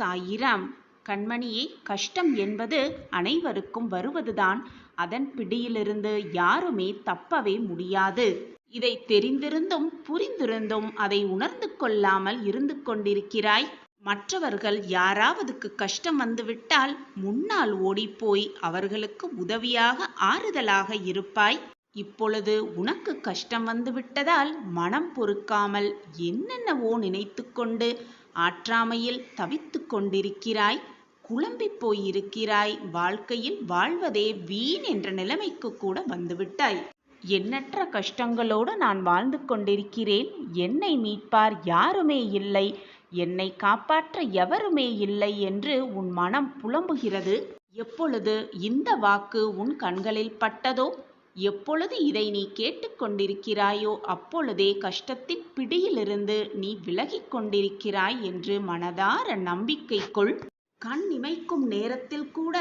சாயிராம். கண்மணியே, கஷ்டம் என்பது அனைவருக்கும் வருவதுதான். அதன் பிடியிலிருந்து யாருமே தப்பவே முடியாது. இதை தெரிந்திருந்தும் புரிந்திருந்தும் அதை உணர்ந்து கொள்ளாமல் இருந்து கொண்டிருக்கிறாய். மற்றவர்கள் யாராவதுக்கு கஷ்டம் வந்துவிட்டால் முன்னால் ஓடிப்போய் அவர்களுக்கு உதவியாக ஆறுதலாக இருப்பாய். இப்பொழுது உனக்கு கஷ்டம் வந்துவிட்டதால் மனம் பொறுக்காமல் என்னென்னவோ நினைத்து கொண்டு ஆற்றாமையில் தவித்து கொண்டிருக்கிறாய். குழம்பி போயிருக்கிறாய். வாழ்க்கையில் வாழ்வதே வீண் என்ற நிலைமைக்கு கூட வந்துவிட்டாய். எண்ணற்ற கஷ்டங்களோடு நான் வாழ்ந்து கொண்டிருக்கிறேன். என்னை மீட்பார் யாருமே இல்லை, என்னை காப்பாற்ற எவருமே இல்லை என்று உன் மனம் புலம்புகிறது. எப்பொழுது இந்த வாக்கு உன் கண்களில் பட்டதோ, எப்பொழுது இதை நீ கேட்டுக்கொண்டிருக்கிறாயோ அப்பொழுதே கஷ்டத்தின் பிடியிலிருந்து நீ விலகிக் கொண்டிருக்கிறாய் என்று மனதார நம்பிக்கை கொள். கண் இமைக்கும் நேரத்தில் கூட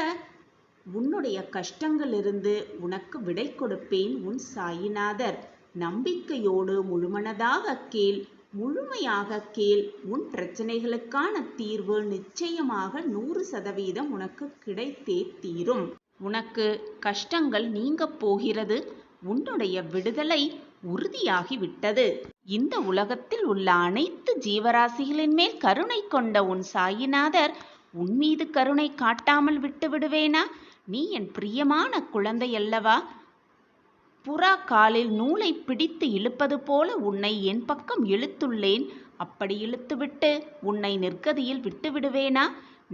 உன்னுடைய கஷ்டங்களிலிருந்து உனக்கு விடை கொடுப்பேன் உன் சாயிநாதர். நம்பிக்கையோடு முழுமனதாக கேள், முழுமையாக கேள். உன் பிரச்சனைகளுக்கான தீர்வு நிச்சயமாக 100% உனக்கு கிடைத்தே தீரும். உனக்கு கஷ்டங்கள் நீங்கப் போகிறது. உன்னுடைய விடுதலை உறுதியாகிவிட்டது. இந்த உலகத்தில் உள்ள அனைத்து ஜீவராசிகளின் மேல் கருணை கொண்ட உன் சாயிநாதர் உன் மீது கருணை காட்டாமல் விட்டு விடுவேனா? நீ என் பிரியமான குழந்தை அல்லவா? புறா காலில் நூலை பிடித்து இழுப்பது போல உன்னை என் பக்கம் இழுத்துள்ளேன். அப்படி இழுத்துவிட்டு உன்னை நிர்கதியில் விட்டு விடுவேனா?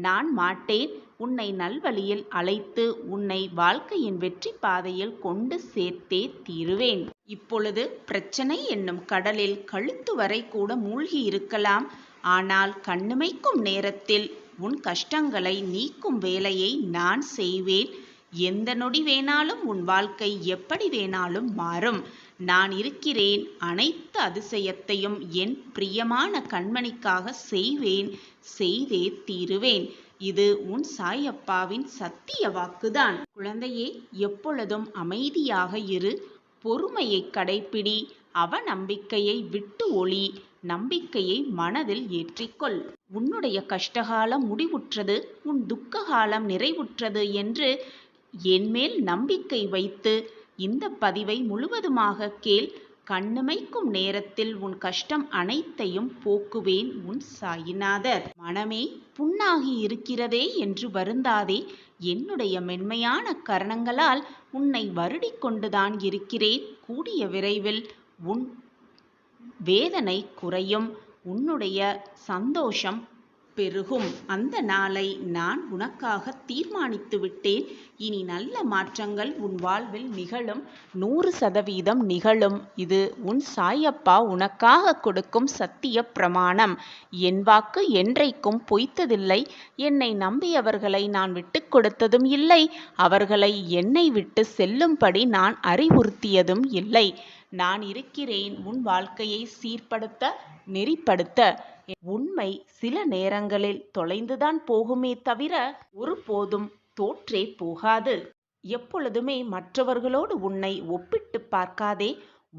நான் மாட்டேன். உன்னை நல்வழியில் அழைத்து உன்னை வாழ்க்கையின் வெற்றி பாதையில் கொண்டு சேர்த்தே தீருவேன். இப்பொழுது பிரச்சனை என்னும் கடலில் கழுத்து வரை கூட மூழ்கி இருக்கலாம். ஆனால் கண்ணிமைக்கும் நேரத்தில் உன் கஷ்டங்களை நீக்கும் வேலையை நான் செய்வேன். எந்த நொடி வேணாலும் உன் வாழ்க்கை எப்படி வேணாலும் மாறும். நான் இருக்கிறேன். அனைத்து அதிசயத்தையும் என் பிரியமான கண்மணிக்காக செய்வேன், செய்தே தீருவேன். இது உன் சாயப்பாவின் சத்திய வாக்குதான். குழந்தையே, எப்பொழுதும் அமைதியாக இரு. பொறுமையை கடைப்பிடி. அவநம்பிக்கையை விட்டு ஒளி. நம்பிக்கையை மனதில் ஏற்றிக்கொள். உன்னுடைய கஷ்டகாலம் முடிவுற்றது, உன் துக்ககாலம் நிறைவுற்றது என்று என்மேல் நம்பிக்கை வைத்து இந்த பதிவை முழுவதுமாக கேள். கண்ணிமைக்கும் நேரத்தில் உன் கஷ்டம் அனைத்தையும் போக்குவேன் உன் சாயிநாதர். மனமே, புண்ணாகி இருக்கிறதே என்று வருந்தாதே. என்னுடைய மென்மையான கரணங்களால் உன்னை வருடி கொண்டுதான் இருக்கிறேன். கூடிய விரைவில் உன் வேதனை குறையும், உன்னுடைய சந்தோஷம் பெருகும். அந்த நாளை நான் உனக்காக தீர்மானித்து விட்டேன். இனி நல்ல மாற்றங்கள் உன் வாழ்வில் நிகழும், 100% நிகழும். இது உன் சாயப்பா உனக்காக கொடுக்கும் சத்திய பிரமாணம். என் வாக்கு என்றைக்கும் பொய்த்ததில்லை. என்னை நம்பியவர்களை நான் விட்டு கொடுத்ததும் இல்லை. அவர்களை என்னை விட்டு செல்லும்படி நான் அறிவுறுத்தியதும் இல்லை. நான் இருக்கிறேன் உன் வாழ்க்கையை சீர்படுத்த, நெறிப்படுத்த. உண்மை சில நேரங்களில் தொலைந்துதான் போகுமே தவிர ஒருபோதும் தோற்றே போகாது. எப்பொழுதுமே மற்றவர்களோடு உன்னை ஒப்பிட்டு பார்க்காதே.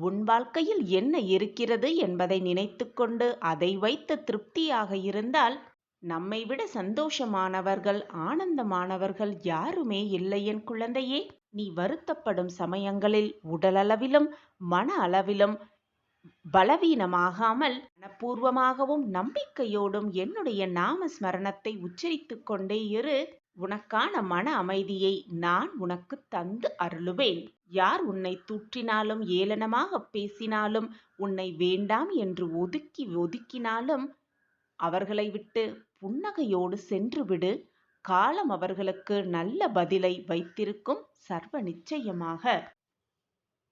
உன் வாழ்க்கையில் என்ன இருக்கிறது என்பதை நினைத்து கொண்டு அதை வைத்து திருப்தியாக இருந்தால் நம்மை விட சந்தோஷமானவர்கள், ஆனந்தமானவர்கள் யாருமே இல்லை என் குழந்தையே. நீ வருத்தப்படும் சமயங்களில் உடலளவிலும் மன அளவிலும் பலவீனமாகாமல் மனப்பூர்வமாகவும் நம்பிக்கையோடும் என்னுடைய நாம ஸ்மரணத்தை உச்சரித்து கொண்டே இரு. உனக்கான மன அமைதியை நான் உனக்கு தந்து அருளுவேன். யார் உன்னை தூற்றினாலும், ஏளனமாக பேசினாலும், உன்னை வேண்டாம் என்று ஒதுக்கினாலும் அவர்களை விட்டு புன்னகையோடு சென்றுவிடு. காலம் அவர்களுக்கு நல்ல பதிலை வைத்திருக்கும் சர்வ நிச்சயமாக.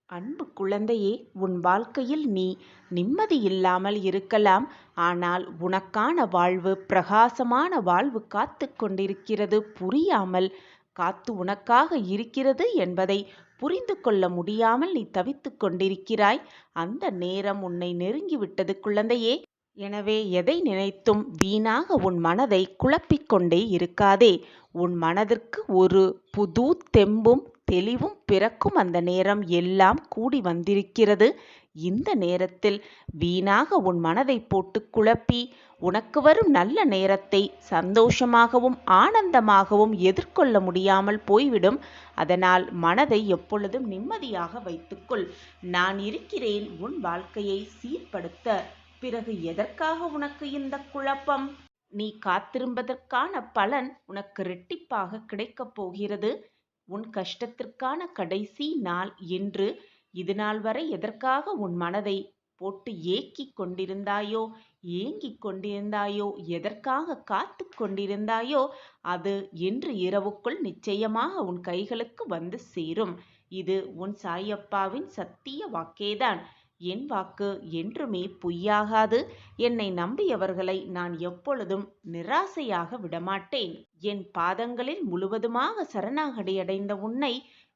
அன்பு குழந்தையே, உன் வாழ்க்கையில் நீ நிம்மதி இல்லாமல் இருக்கலாம். ஆனால் உனக்கான வாழ்வு, பிரகாசமான வாழ்வு காத்து கொண்டிருக்கிறது. புரியாமல் காத்து உனக்காக இருக்கிறது என்பதை புரிந்து கொள்ள முடியாமல் நீ தவித்து கொண்டிருக்கிறாய். அந்த நேரம் உன்னை நெருங்கிவிட்டது குழந்தையே. எனவே எதை நினைத்தும் வீணாக உன் மனதை குழப்பிக்கொண்டே இருக்காதே. உன் மனதிற்கு ஒரு புது தெம்பும் தெளிவும் பிறக்கும் அந்த நேரம் எல்லாம் கூடி வந்திருக்கிறது. இந்த நேரத்தில் வீணாக உன் மனதை போட்டு குழப்பி உனக்கு வரும் நல்ல நேரத்தை சந்தோஷமாகவும் ஆனந்தமாகவும் எதிர்கொள்ள முடியாமல் போய்விடும். அதனால் மனதை எப்பொழுதும் நிம்மதியாக வைத்துக்கொள். நான் இருக்கிறேன் உன் வாழ்க்கையை சீர்படுத்த. பிறகு எதற்காக உனக்கு இந்த குழப்பம்? நீ காத்திருப்பதற்கான பலன் உனக்கு இரட்டிப்பாக கிடைக்கப் போகிறது. உன் கஷ்டத்திற்கான கடைசி நாள் என்று இதுநாள் வரை எதற்காக உன் மனதை போட்டு ஏக்கிக் கொண்டிருந்தாயோ, ஏங்கிக் கொண்டிருந்தாயோ, எதற்காக காத்து கொண்டிருந்தாயோ, அது இன்று இரவுக்குள் நிச்சயமாக உன் கைகளுக்கு வந்து சேரும். இது உன் சாயப்பாவின் சத்திய வாக்கேதான். என் வாக்கு என்றுமே பொய்யாகாது. என்னை நம்பியவர்களை நான் எப்பொழுதும் நிராசையாக விடமாட்டேன். என் பாதங்களில் முழுவதுமாக சரணாகதி அடைந்த உன்னை,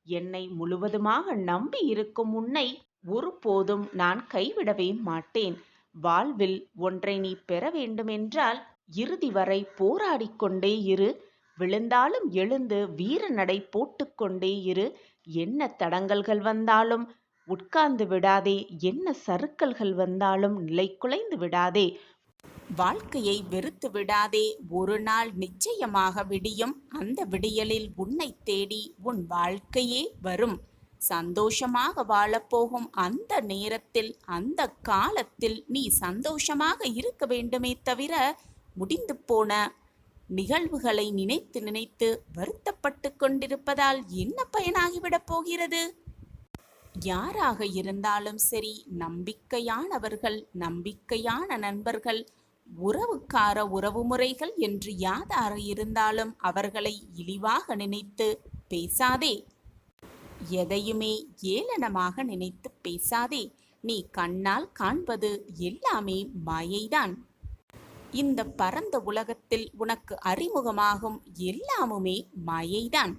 என்னை முழுவதுமாக நம்பி இருக்கும் உன்னை ஒருபோதும் நான் கைவிடவே மாட்டேன். வாழ்வில் ஒன்றை நீ பெற வேண்டுமென்றால் இறுதி வரை போராடிக் கொண்டே இரு. விழுந்தாலும் எழுந்து வீர நடை போட்டுக்கொண்டே இரு. என்ன தடங்கல்கள் வந்தாலும் உட்கார்ந்து விடாதே. என்ன சறுக்கல்கள் வந்தாலும் நிலை குலைந்து விடாதே. வாழ்க்கையை வெறுத்து விடாதே. ஒரு நாள் நிச்சயமாக விடியும். அந்த விடியலில் உன்னை தேடி உன் வாழ்க்கையே வரும். சந்தோஷமாக வாழப்போகும் அந்த நேரத்தில், அந்த காலத்தில் நீ சந்தோஷமாக இருக்க வேண்டுமே தவிர, முடிந்து போன நிகழ்வுகளை நினைத்து நினைத்து வருத்தப்பட்டு கொண்டிருப்பதால் என்ன பயனாகிவிடப் போகிறது? யாராக இருந்தாலும் சரி, நம்பிக்கையானவர்கள், நம்பிக்கையான நண்பர்கள், உறவுக்கார உறவுமுறைகள் என்று யாராக இருந்தாலும் அவர்களை இழிவாக நினைத்து பேசாதே. எதையுமே ஏளனமாக நினைத்து பேசாதே. நீ கண்ணால் காண்பது எல்லாமே மாயைதான். இந்த பரந்த உலகத்தில் உனக்கு அறிமுகமாகும் எல்லாமுமே மாயைதான்.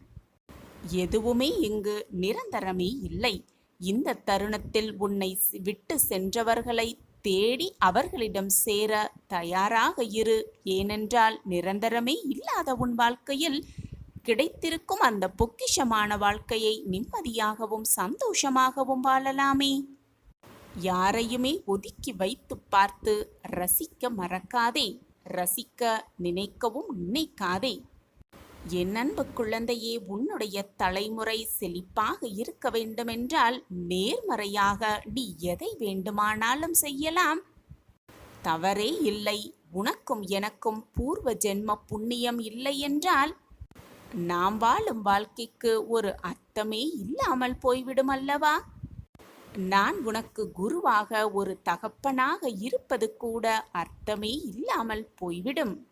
எதுவுமே இங்கு நிரந்தரமே இல்லை. இந்த தருணத்தில் உன்னை விட்டு சென்றவர்களை தேடி அவர்களிடம் சேர தயாராக இரு. ஏனென்றால் நிரந்தரமே இல்லாத உன் வாழ்க்கையில் கிடைத்திருக்கும் அந்த பொக்கிஷமான வாழ்க்கையை நிம்மதியாகவும் சந்தோஷமாகவும் வாழலாமே. யாரையுமே ஒதுக்கி வைத்து பார்த்து ரசிக்க மறக்காதே. ரசிக்க நினைக்கவும் நினைக்காதே. என் அன்பு குழந்தையே, உன்னுடைய தலைமுறை செழிப்பாக இருக்க வேண்டுமென்றால் நேர்மறையாக நீ எதை வேண்டுமானாலும் செய்யலாம். தவறே இல்லை. உனக்கும் எனக்கும் பூர்வ ஜென்ம புண்ணியம் இல்லை என்றால் நாம் வாழும் வாழ்க்கைக்கு ஒரு அர்த்தமே இல்லாமல் போய்விடும் அல்லவா? நான் உனக்கு குருவாக, ஒரு தகப்பனாக இருப்பது கூட அர்த்தமே இல்லாமல் போய்விடும்.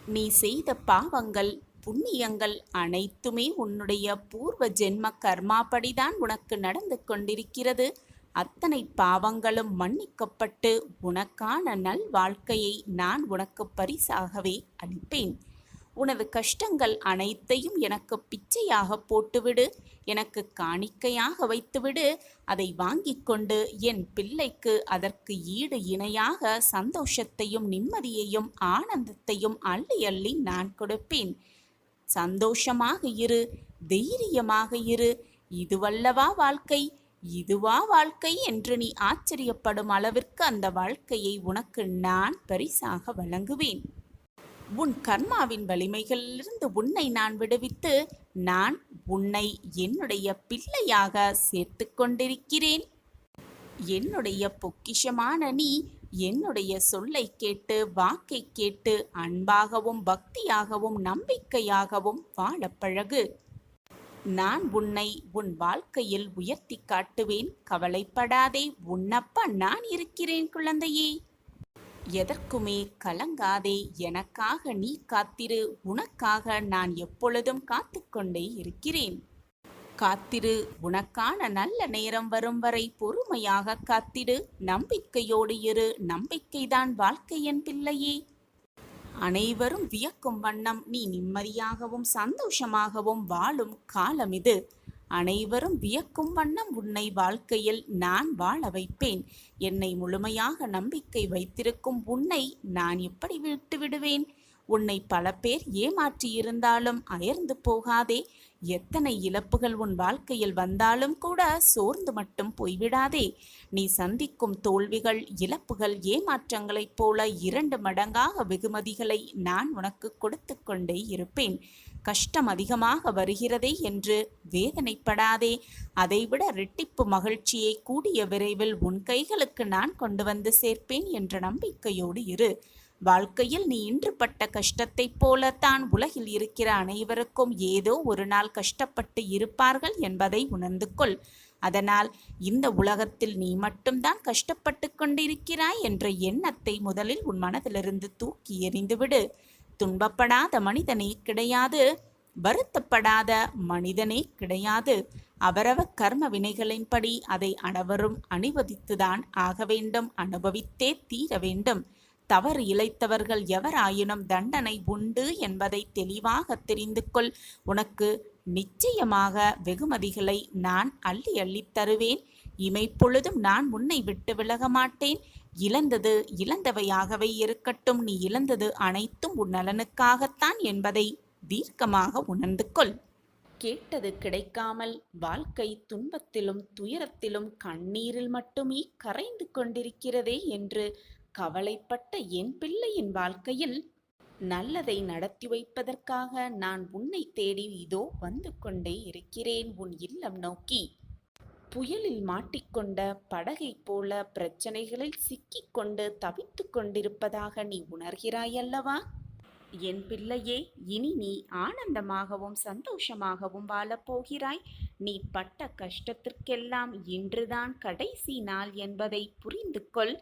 நீ செய்த பாவங்கள் புண்ணியங்கள் அனைத்துமே உன்னுடைய பூர்வ ஜென்ம கர்மாப்படிதான் உனக்கு நடந்து கொண்டிருக்கிறது. அத்தனை பாவங்களும் மன்னிக்கப்பட்டு உனக்கான நல் வாழ்க்கையை நான் உனக்கு பரிசாகவே அளிப்பேன். உனது கஷ்டங்கள் அனைத்தையும் எனக்கு பிச்சையாக போட்டுவிடு. எனக்கு காணிக்கையாக வைத்துவிடு. அதை வாங்கி கொண்டு என் பிள்ளைக்கு அதற்கு ஈடு இணையாக சந்தோஷத்தையும் நிம்மதியையும் ஆனந்தத்தையும் அள்ளி அள்ளி நான் கொடுப்பேன். சந்தோஷமாக இரு. தைரியமாக இரு. இதுவல்லவா வாழ்க்கை? இதுவா வாழ்க்கை என்று நீ ஆச்சரியப்படும் அளவிற்கு அந்த வாழ்க்கையை உனக்கு நான் பரிசாக வழங்குவேன். உன் கர்மாவின் வலிமைகளிலிருந்து உன்னை நான் விடுவித்து நான் உன்னை என்னுடைய பிள்ளையாக சேர்த்து கொண்டிருக்கிறேன். என்னுடைய பொக்கிஷமான நீ என்னுடைய சொல்லை கேட்டு, வாக்கை கேட்டு, அன்பாகவும் பக்தியாகவும் நம்பிக்கையாகவும் வாழப் பழகு. நான் உன்னை உன் வாழ்க்கையில் உயர்த்தி காட்டுவேன். கவலைப்படாதே. உன்னப்பா நான் இருக்கிறேன் குழந்தையே. எதற்குமே கலங்காதே. எனக்காக நீ காத்திரு. உனக்காக நான் எப்பொழுதும் காத்து கொண்டே இருக்கிறேன். காத்திரு. உனக்கான நல்ல நேரம் வரும் வரை பொறுமையாக காத்திடு. நம்பிக்கையோடு இரு. நம்பிக்கைதான் வாழ்க்கை என் பிள்ளையே. அனைவரும் வியக்கும் வண்ணம் நீ நிம்மதியாகவும் சந்தோஷமாகவும் வாழும் காலம் இது. அனைவரும் வியக்கும் வண்ணம் உன்னை வாழ்க்கையில் நான் வாழ வைப்பேன். என்னை முழுமையாக நம்பிக்கை வைத்திருக்கும் உன்னை நான் எப்படி விட்டு விடுவேன்? உன்னை பல பேர் ஏமாற்றியிருந்தாலும் அயர்ந்து போகாதே. எத்தனை இழப்புகள் உன் வாழ்க்கையில் வந்தாலும் கூட சோர்ந்து மட்டும் போய்விடாதே. நீ சந்திக்கும் தோல்விகள், இழப்புகள், ஏமாற்றங்களைப் போல 2 மடங்காக வெகுமதிகளை நான் உனக்கு கொடுத்து கொண்டே இருப்பேன். கஷ்டம் அதிகமாக வருகிறதே என்று வேதனைப்படாதே. அதைவிட இரட்டிப்பு மகிழ்ச்சியை கூடிய விரைவில் உன் கைகளுக்கு நான் கொண்டு வந்து சேர்ப்பேன் என்ற நம்பிக்கையோடு இரு. வாழ்க்கையில் நீ இன்று பட்ட கஷ்டத்தைப் போலத்தான் உலகில் இருக்கிற அனைவருக்கும் ஏதோ ஒரு நாள் கஷ்டப்பட்டு இருப்பார்கள் என்பதை உணர்ந்து கொள். அதனால் இந்த உலகத்தில் நீ மட்டும்தான் கஷ்டப்பட்டு கொண்டிருக்கிறாய் என்ற எண்ணத்தை முதலில் உன் மனதிலிருந்து தூக்கி எறிந்துவிடு. துன்பப்படாத மனிதனே கிடையாது, வருத்தப்படாத மனிதனே கிடையாது. அவரவர் கர்ம வினைகளின்படி அதை அனைவரும் அனுபவித்துதான் ஆக வேண்டும், அனுபவித்தே தீர வேண்டும். தவறு இழைத்தவர்கள் எவராயினும் தண்டனை உண்டு என்பதை தெளிவாக தெரிந்து கொள். உனக்கு நிச்சயமாக வெகுமதிகளை நான் அள்ளி அள்ளித் தருவேன். இமைப்பொழுதும் நான் உன்னை விட்டு விலக மாட்டேன். இழந்தது இழந்தவையாகவே இருக்கட்டும். நீ இழந்தது அனைத்தும் உன் நலனுக்காகத்தான் என்பதை தீர்க்கமாக உணர்ந்து கொள். கேட்டது கிடைக்காமல் வாழ்க்கை துன்பத்திலும் துயரத்திலும் கண்ணீரில் மட்டுமே கரைந்து கொண்டிருக்கிறதே என்று கவலைப்பட்ட என் பிள்ளையின் வாழ்க்கையில் நல்லதை நடத்தி வைப்பதற்காக நான் உன்னை தேடி இதோ வந்து கொண்டே இருக்கிறேன் உன் இல்லம் நோக்கி. புயலில் மாட்டிக்கொண்ட படகைப் போல பிரச்சனைகளில் சிக்கிக்கொண்டு தவித்து கொண்டிருப்பதாக நீ உணர்கிறாயல்லவா? என் பிள்ளையே, இனி நீ ஆனந்தமாகவும் சந்தோஷமாகவும் வாழப்போகிறாய். நீ பட்ட கஷ்டத்திற்கெல்லாம் இன்றுதான் கடைசி நாள் என்பதை புரிந்து கொள்.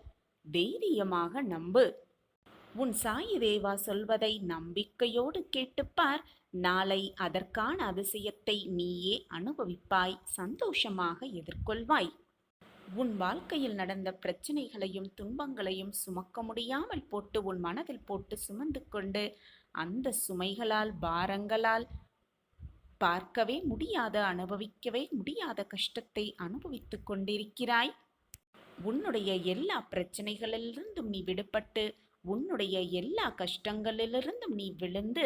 தைரியமாக நம்பு. உன் சாயி தேவா சொல்வதை நம்பிக்கையோடு கேட்டுப்பார். நாளை அதற்கான அதிசயத்தை நீயே அனுபவிப்பாய், சந்தோஷமாக எதிர்கொள்வாய். உன் வாழ்க்கையில் நடந்த பிரச்சனைகளையும் துன்பங்களையும் சுமக்க முடியாமல் போட்டு உன் மனதில் போட்டு சுமந்து கொண்டு அந்த சுமைகளால் பாரங்களால் பார்க்கவே முடியாத, அனுபவிக்கவே முடியாத கஷ்டத்தை அனுபவித்துக் கொண்டிருக்கிறாய். உன்னுடைய எல்லா பிரச்சனைகளிலிருந்தும் நீ விடுபட்டு உன்னுடைய எல்லா கஷ்டங்களிலிருந்தும் நீ விழுந்து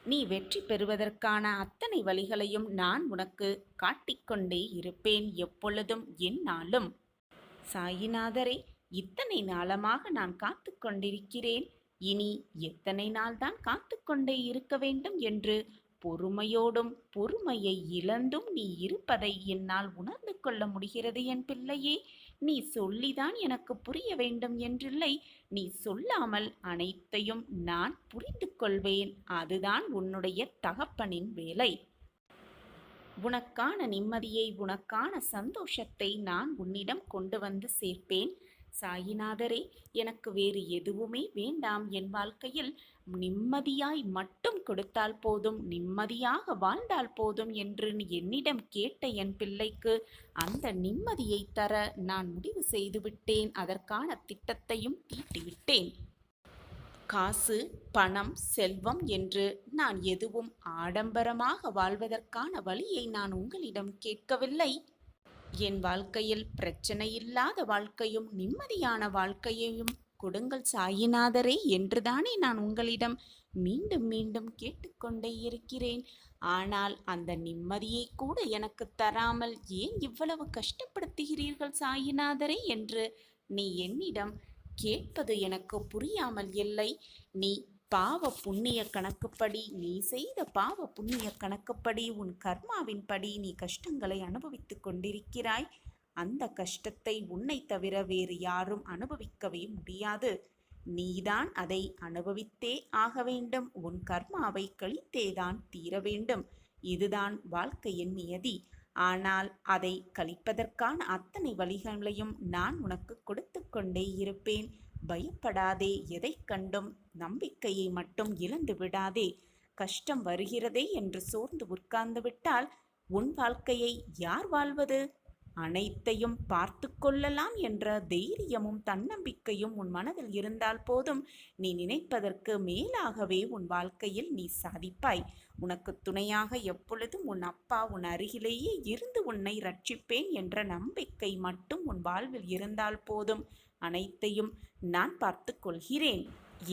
நீ வெற்றி பெறுவதற்கான அத்தனை வழிகளையும் நான் உனக்கு காட்டிக்கொண்டே இருப்பேன், எப்பொழுதும் எந்நாளும். சாயிநாதரே, இத்தனை நாளமாக நான் காத்து கொண்டிருக்கிறேன். இனி எத்தனை நாள்தான் காத்து கொண்டே இருக்க வேண்டும் என்று பொறுமையோடும் பொறுமையை இழந்தும் நீ இருப்பதை என்னால் உணர்ந்து கொள்ள முடிகிறது என் பிள்ளையே. நீ சொல்லிதான் எனக்கு புரிய வேண்டும் என்றில்லை, நீ சொல்லாமல் அனைத்தையும் நான் புரிந்து கொள்வேன். அதுதான் உன்னுடைய தகப்பனின் வேலை. உனக்கான நிம்மதியை, உனக்கான சந்தோஷத்தை நான் உன்னிடம் கொண்டு வந்து சேர்ப்பேன். சாயிநாதரே, எனக்கு வேறு எதுவுமே வேண்டாம். என் வாழ்க்கையில் நிம்மதியாய் மட்டும் கொடுத்தால் போதும், நிம்மதியாக வாழ்ந்தால் போதும் என்று என்னிடம் கேட்ட என் பிள்ளைக்கு அந்த நிம்மதியை தர நான் முடிவு செய்துவிட்டேன். அதற்கான திட்டத்தையும் தீட்டிவிட்டேன். காசு, பணம், செல்வம் என்று நான் எதுவும் ஆடம்பரமாக வாழ்வதற்கான வழியை நான் உங்களிடம் கேட்கவில்லை. என் வாழ்க்கையில் பிரச்சனையில்லாத வாழ்க்கையும் நிம்மதியான வாழ்க்கையையும் கொடுங்கள் சாயிநாதரே என்றுதானே நான் உங்களிடம் மீண்டும் மீண்டும் கேட்டுக்கொண்டே இருக்கிறேன். ஆனால் அந்த நிம்மதியை கூட எனக்கு தராமல் ஏன் இவ்வளவு கஷ்டப்படுத்துகிறீர்கள் சாயிநாதரே என்று நீ என்னிடம் கேட்பது எனக்கு புரியாமல் இல்லை. நீ பாவ புண்ணிய கணக்குப்படி, நீ செய்த பாவ புண்ணிய கணக்குப்படி, உன் கர்மாவின்படி நீ கஷ்டங்களை அனுபவித்துக் கொண்டிருக்கிறாய். அந்த கஷ்டத்தை உன்னை தவிர வேறு யாரும் அனுபவிக்கவே முடியாது. நீதான் அதை அனுபவித்தே ஆக வேண்டும். உன் கர்மாவை கழித்தேதான் தீர வேண்டும். இதுதான் வாழ்க்கையின் நியதி. ஆனால் அதை கழிப்பதற்கான அத்தனை வழிகளையும் நான் உனக்கு கொடுத்து கொண்டே இருப்பேன். பயப்படாதே. எதை கண்டும் நம்பிக்கையை மட்டும் இழந்து விடாதே. கஷ்டம் வருகிறதே என்று சோர்ந்து உட்கார்ந்து விட்டால் உன் வாழ்க்கையை யார் வாழ்வது? அனைத்தையும் பார்த்து கொள்ளலாம் என்ற தைரியமும் தன்னம்பிக்கையும் உன் மனதில் இருந்தால் போதும், நீ நினைப்பதற்கு மேலாகவே உன் வாழ்க்கையில் நீ சாதிப்பாய். உனக்கு துணையாக எப்பொழுதும் உன் அப்பா உன் அருகிலேயே இருந்து உன்னை ரட்சிப்பேன் என்ற நம்பிக்கை மட்டும் உன் வாழ்வில் இருந்தால் போதும், அனைத்தையும் நான் பார்த்து கொள்கிறேன்.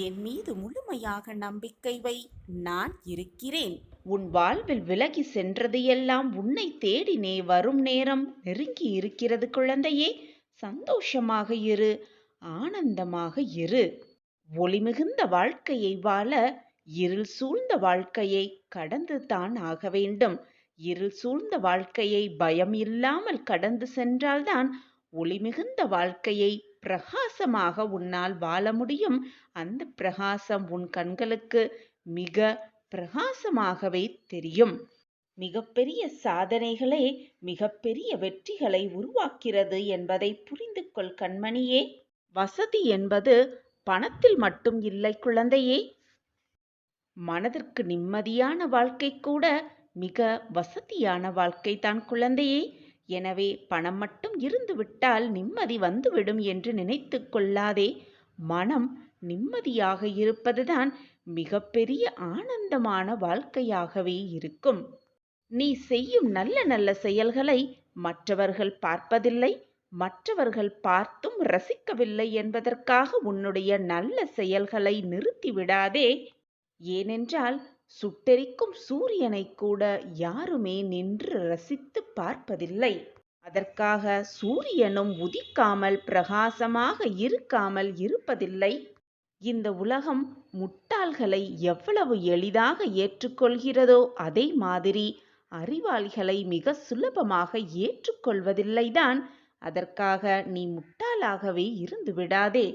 என் மீது முழுமையாக நம்பிக்கை வை, நான் இருக்கிறேன். உன் வாழ்வில் விலகி சென்றது எல்லாம் உன்னை தேடினே வரும் நேரம் நெருங்கி இருக்கிறது குழந்தையே. சந்தோஷமாக இரு, ஆனந்தமாக இரு. ஒளிமிகுந்த வாழ்க்கையை வாழ இருள் சூழ்ந்த வாழ்க்கையை கடந்து தான் ஆக வேண்டும். இருள் சூழ்ந்த வாழ்க்கையை பயம் இல்லாமல் கடந்து சென்றால்தான் ஒளிமிகுந்த வாழ்க்கையை பிரகாசமாக உன்னால் வாழ முடியும். அந்த பிரகாசம் உன் கண்களுக்கு மிக பிரகாசமாகவே தெரியும். மிகப்பெரிய சாதனைகளே மிகப்பெரிய வெற்றிகளை உருவாக்கிறது என்பதை புரிந்து கொள் கண்மணியே. வசதி என்பது பணத்தில் மட்டும் இல்லை குழந்தையே. மனதிற்கு நிம்மதியான வாழ்க்கை கூட மிக வசதியான வாழ்க்கை தான் குழந்தையே. எனவே பணம் மட்டும் இருந்துவிட்டால் நிம்மதி வந்துவிடும் என்று நினைத்து கொள்ளாதே. மனம் நிம்மதியாக இருப்பதுதான் மிகப்பெரிய ஆனந்தமான வாழ்க்கையாகவே இருக்கும். நீ செய்யும் நல்ல நல்ல செயல்களை மற்றவர்கள் பார்ப்பதில்லை. மற்றவர்கள் பார்த்தும் ரசிக்கவில்லை என்பதற்காக உன்னுடைய நல்ல செயல்களை நிறுத்திவிடாதே. ஏனென்றால் சுட்டெரிக்கும் சூரியனை கூட யாருமே நின்று ரசித்து பார்ப்பதில்லை. அதற்காக சூரியனும் உதிக்காமல் பிரகாசமாக இருக்காமல் இருப்பதில்லை. இந்த உலகம் முட்டாள்களை எவ்வளவு எளிதாக ஏற்றுக்கொள்கிறதோ அதே மாதிரி அறிவாளிகளை மிக சுலபமாக ஏற்றுக்கொள்வதில்லைதான். அதற்காக நீ முட்டாளாகவே இருந்து விடாதே.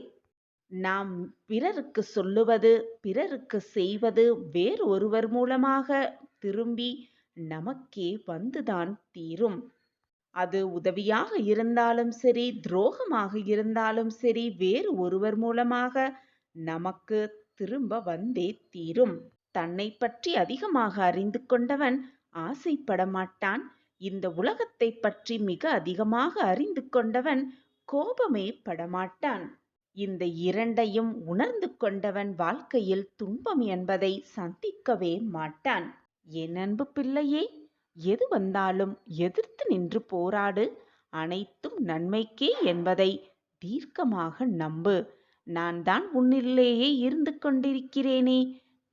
நாம் பிறருக்கு சொல்லுவது, பிறருக்கு செய்வது வேறு ஒருவர் மூலமாக திரும்பி நமக்கே வந்துதான் தீரும். அது உதவியாக இருந்தாலும் சரி, துரோகமாக இருந்தாலும் சரி, வேறு ஒருவர் மூலமாக நமக்கு திரும்ப வந்தே தீரும். தன்னை பற்றி அதிகமாக அறிந்து கொண்டவன் ஆசைப்பட மாட்டான். இந்த உலகத்தை பற்றி மிக அதிகமாக அறிந்து கொண்டவன் கோபமே படமாட்டான். இந்த இரண்டையும் உணர்ந்து கொண்டவன் வாழ்க்கையில் துன்பம் என்பதை சந்திக்கவே மாட்டான். என் அன்பு பிள்ளையே, எது வந்தாலும் எதிர்த்து நின்று போராடு. அனைத்தும் நன்மைக்கே என்பதை தீர்க்கமாக நம்பு. நான் தான் உன்னிலேயே இருந்து கொண்டிருக்கிறேனே,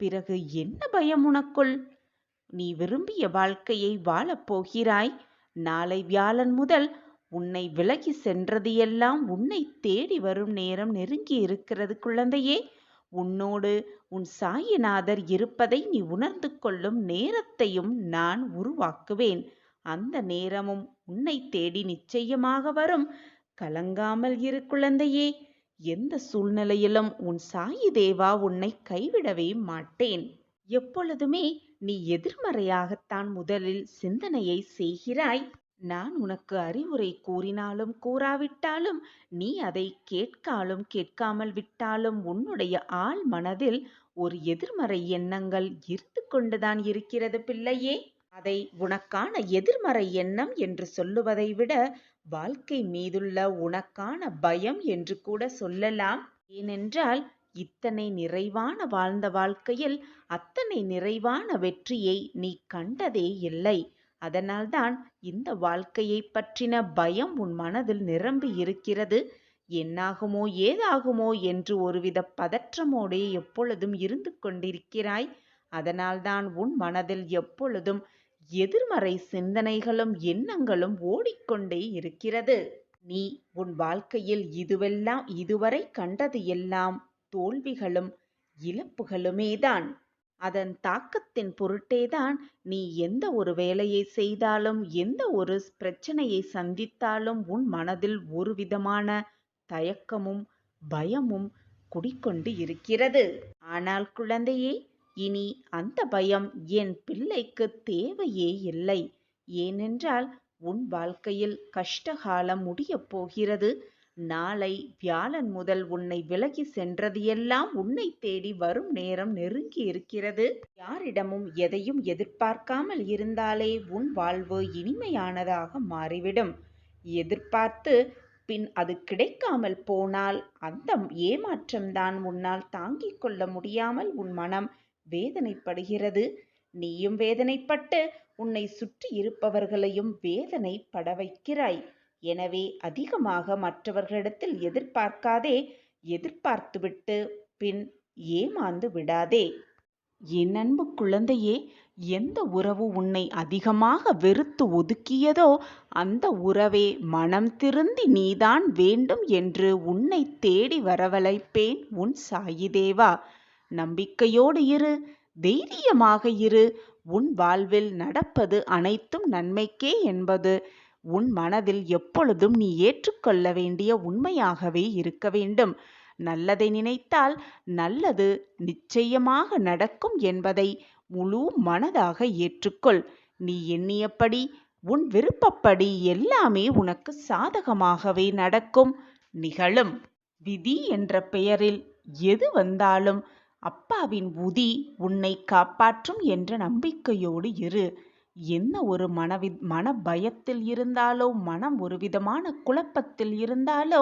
பிறகு என்ன பயம் உனக்குள்? நீ விரும்பிய வாழ்க்கையை வாழப்போகிறாய். நாளை வியாழன் முதல் உன்னை விலகி சென்றது எல்லாம் உன்னை தேடி வரும் நேரம் நெருங்கி இருக்கிறது குழந்தையே. உன்னோடு உன் சாயிநாதர் இருப்பதை நீ உணர்ந்து கொள்ளும் நேரத்தையும் நான் உருவாக்குவேன். அந்த நேரமும் உன்னை தேடி நிச்சயமாக வரும். கலங்காமல் இரு குழந்தையே. எந்த சூழ்நிலையிலும் உன் சாயி தேவா உன்னை கைவிடவே மாட்டேன். எப்பொழுதுமே நீ எதிர்மறையாகத்தான் முதலில் சிந்தனையை செய்கிறாய். நான் உனக்கு அறிவுரை கூறினாலும் கூறாவிட்டாலும், நீ அதை கேட்காலும் கேட்காமல் விட்டாலும் உன்னுடைய ஆழ் மனதில் ஒரு எதிர்மறை எண்ணங்கள் இருந்து கொண்டுதான் இருக்கிறது பிள்ளையே. அதை உனக்கான எதிர்மறை எண்ணம் என்று சொல்லுவதை விட வாழ்க்கை மீதுள்ள உனக்கான பயம் என்று கூட சொல்லலாம். ஏனென்றால் இத்தனை நிறைவான வாழ்ந்த வாழ்க்கையில் அத்தனை நிறைவான வெற்றியை நீ கண்டதே இல்லை. அதனால்தான் இந்த வாழ்க்கையை பற்றின பயம் உன் மனதில் நிரம்பி இருக்கிறது. என்னாகுமோ ஏதாகுமோ என்று ஒருவித பதற்றமோடே எப்பொழுதும் இருந்து கொண்டிருக்கிறாய். அதனால்தான் உன் மனதில் எப்பொழுதும் எதிர்மறை சிந்தனைகளும் எண்ணங்களும் ஓடிக்கொண்டே இருக்கிறது. நீ உன் வாழ்க்கையில் இதுவரை கண்டது எல்லாம் தோல்விகளும் இழப்புகளுமேதான். அதன் தாக்கத்தின் பொருட்டேதான் நீ எந்த ஒரு வேலையை செய்தாலும், எந்த ஒரு பிரச்சனையை சந்தித்தாலும் உன் மனதில் ஒரு விதமான தயக்கமும் பயமும் குடிக்கொண்டு இருக்கிறது. ஆனால் குழந்தையே, இனி அந்த பயம் என் பிள்ளைக்கு தேவையே இல்லை. ஏனென்றால் உன் வாழ்க்கையில் கஷ்டகாலம் முடியப் போகிறது. நாளை வியாழன் முதல் உன்னை விலகி சென்றது எல்லாம் உன்னை தேடி வரும் நேரம் நெருங்கி இருக்கிறது. யாரிடமும் எதையும் எதிர்பார்க்காமல் இருந்தாலே உன் வாழ்வு இனிமையானதாக மாறிவிடும். எதிர்பார்த்து பின் அது கிடைக்காமல் போனால் அந்த ஏமாற்றம்தான் உன்னால் தாங்கிக் கொள்ள முடியாமல் உன் மனம் வேதனைப்படுகிறது. நீயும் வேதனைப்பட்டு உன்னை சுற்றி இருப்பவர்களையும் வேதனைப்பட வைக்கிறாய். எனவே அதிகமாக மற்றவர்களிடத்தில் எதிர்பார்க்காதே. எதிர்பார்த்துவிட்டு பின் ஏமாந்து விடாதே. என் அன்பு குழந்தையே, எந்த உறவு உன்னை அதிகமாக வெறுத்து ஒதுக்கியதோ அந்த உறவே மனம் திருந்தி நீதான் வேண்டும் என்று உன்னை தேடி வரவழைப்பேன் உன் சாயி தேவா. நம்பிக்கையோடு இரு, தைரியமாக இரு. உன் வாழ்வில் நடப்பது அனைத்தும் நன்மைக்கே என்பது உன் மனதில் எப்பொழுதும் நீ ஏற்றுக்கொள்ள வேண்டிய உண்மையாகவே இருக்க வேண்டும். நல்லதை நினைத்தால் நல்லது நிச்சயமாக நடக்கும் என்பதை முழு மனதாக ஏற்றுக்கொள். நீ எண்ணியபடி உன் விருப்பப்படி எல்லாமே உனக்கு சாதகமாகவே நடக்கும், நிகழும். விதி என்ற பெயரில் எது வந்தாலும் அப்பாவின் உதி உன்னை காப்பாற்றும் என்ற நம்பிக்கையோடு இரு. என்ன ஒரு மன பயத்தில் இருந்தாலோ, மனம் ஒரு விதமான குழப்பத்தில் இருந்தாலோ,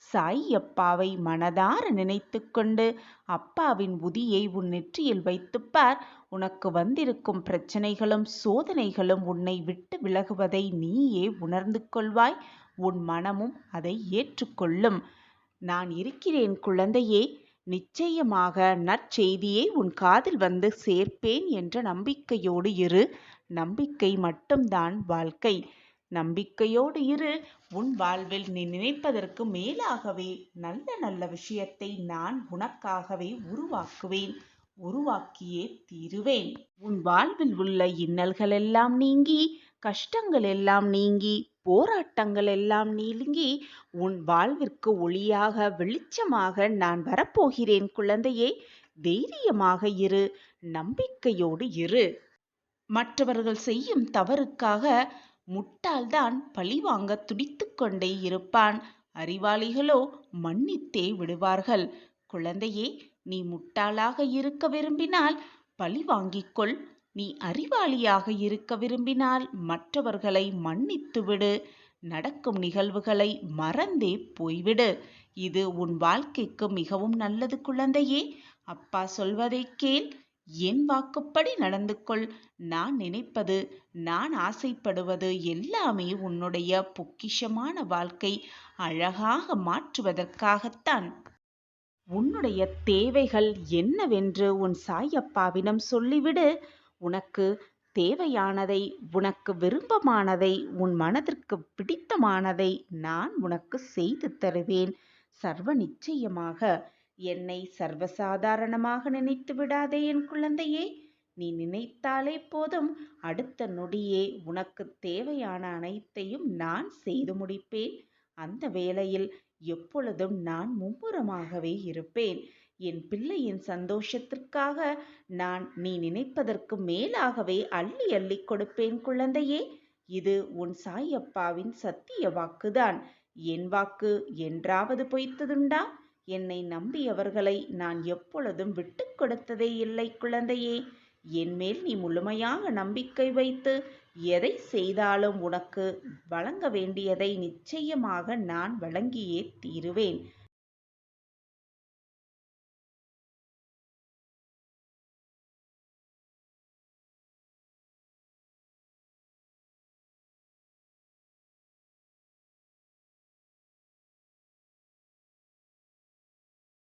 சாய் அப்பாவை மனதார நினைத்து கொண்டு அப்பாவின் உதியை உன் நெற்றியில் வைத்துப்பார். உனக்கு வந்திருக்கும் பிரச்சனைகளும் சோதனைகளும் உன்னை விட்டு விலகுவதை நீயே உணர்ந்து கொள்வாய். உன் மனமும் அதை ஏற்றுக்கொள்ளும். நான் இருக்கிறேன் குழந்தையே, நிச்சயமாக நற்செய்தியை உன் காதில் வந்து சேர்ப்பேன் என்ற நம்பிக்கையோடு இரு. நம்பிக்கை மட்டும்தான் வாழ்க்கை. நம்பிக்கையோடு இரு. உன் வாழ்வில் நீ நினைப்பதற்கு மேலாகவே நல்ல நல்ல விஷயத்தை நான் உனக்காகவே உருவாக்குவேன், உருவாக்கியே தீருவேன். உன் வாழ்வில் உள்ள இன்னல்கள் எல்லாம் நீங்கி, கஷ்டங்கள் எல்லாம் நீங்கி, போராட்டங்கள் எல்லாம் நீங்கி உன் வாழ்விற்கு ஒளியாக வெளிச்சமாக நான் வரப்போகிறேன் குழந்தையே. தைரியமாக இரு, நம்பிக்கையோடு இரு. மற்றவர்கள் செய்யும் தவறுக்காக முட்டாள்தான் பழிவாங்க துடித்து கொண்டே இருப்பான். அறிவாளிகளோ மன்னித்தே விடுவார்கள். குழந்தையே, நீ முட்டாளாக இருக்க விரும்பினால் பழி வாங்கிக்கொள். நீ அறிவாளியாக இருக்க விரும்பினால் மற்றவர்களை மன்னித்து விடு. நடக்கும் நிகழ்வுகளை மறந்தே போய்விடு. இது உன் வாழ்க்கைக்கு மிகவும் நல்லது குழந்தையே. அப்பா சொல்வதை கேள். என் வாக்குப்படி நடந்து கொள். நான் நினைப்பது, நான் ஆசைப்படுவது எல்லாமே உன்னுடைய பொக்கிஷமான வாழ்க்கை அழகாக மாற்றுவதற்காகத்தான். உன்னுடைய தேவைகள் என்னவென்று உன் சாயப்பாவிடம் சொல்லிவிடு. உனக்கு தேவையானதை, உனக்கு விருப்பமானதை, உன் மனதிற்கு பிடித்தமானதை நான் உனக்கு செய்து தருவேன் சர்வ நிச்சயமாக. என்னை சர்வசாதாரணமாக நினைத்து விடாதே என் குழந்தையே. நீ நினைத்தாலே போதும், அடுத்த நொடியே உனக்கு தேவையான அனைத்தையும் நான் செய்து முடிப்பேன். அந்த வேளையில் எப்பொழுதும் நான் மும்முரமாகவே இருப்பேன். என் பிள்ளையின் சந்தோஷத்திற்காக நான் நீ நினைப்பதற்கு மேலாகவே அள்ளி அள்ளி கொடுப்பேன் குழந்தையே. இது உன் சாயப்பாவின் சத்திய வாக்குதான். என் வாக்கு என்றாவது பொய்த்ததுண்டா? என்னை நம்பியவர்களை நான் எப்பொழுதும் விட்டு கொடுத்ததே இல்லை குழந்தையே. என்மேல் நீ முழுமையாக நம்பிக்கை வைத்து எதை செய்தாலும் உனக்கு வழங்க வேண்டியதை நிச்சயமாக நான் வழங்கியே தீருவேன்.